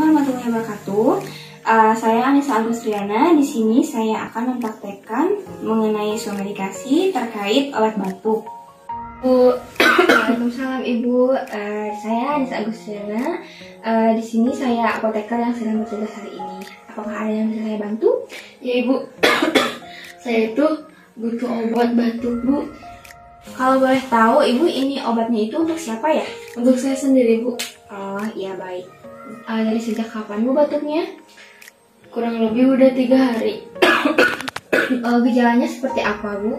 warahmatullahi wabarakatuh. Saya Anissa Agustriana. Di sini saya akan mempraktekkan mengenai suatu medikasi terkait obat batuk. Waalaikumsalam Ibu. Saya Anissa Agustriana. Di sini saya apoteker yang sedang bertugas hari ini. Apakah ada yang bisa saya bantu? Ya Ibu, saya itu butuh obat batuk Bu. Kalau boleh tahu Ibu, ini obatnya itu untuk siapa ya? Untuk saya sendiri Bu. Oh iya, baik. Dari sejak kapan Bu batuknya? Kurang lebih udah 3 hari. Gejalanya seperti apa Bu?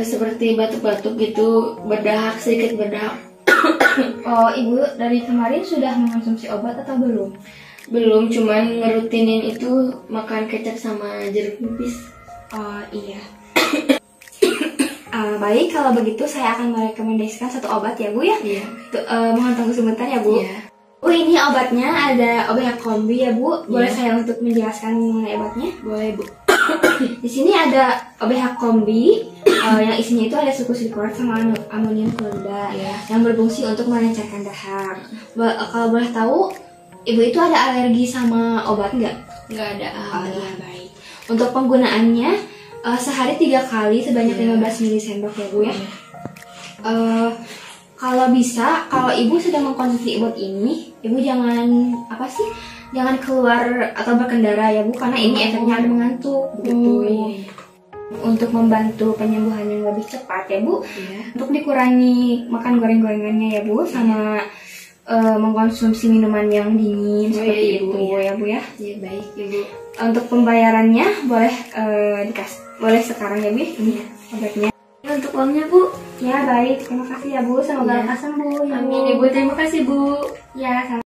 Seperti batuk-batuk gitu, berdahak, sedikit berdahak. Oh, Ibu dari kemarin sudah mengonsumsi obat atau belum? Belum, cuman ngerutinin itu makan kecap sama jeruk nipis. Oh iya. Baik, kalau begitu saya akan merekomendasikan satu obat ya Bu ya. Iya. Mohon tunggu sebentar ya Bu. Iya. Bu, ini obatnya ada obat kombi ya Bu. Boleh Iya. saya untuk menjelaskan mengenai obatnya? Boleh Bu. Di sini ada OBH kombi yang isinya itu ada suku silikoat sama amonium klorida yang berfungsi untuk melancarkan dahak. Kalau boleh tahu, Ibu itu ada alergi sama obat nggak? Nggak ada. Oh iya, baik. Untuk penggunaannya sehari 3 kali sebanyak 15 ml sendok ya Bu ya. Kalau bisa, kalau Ibu sedang mengkonsumsi obat ini, Ibu jangan keluar atau berkendara ya Bu, karena ini efeknya ada mengantuk begitu. Iya. Untuk membantu penyembuhan yang lebih cepat ya Bu, Iya. untuk dikurangi makan goreng-gorengannya ya Bu, sama mengkonsumsi minuman yang dingin seperti iya, itu Bu, ya Bu ya. Iya baik Ibu. Untuk pembayarannya boleh sekarang ya Bu, ini obatnya. Untuk uangnya Bu. Ya baik, terima kasih ya Bu, semoga Iya. lekas sembuh ya Bu. Amin Ibu, terima kasih Bu. Ya,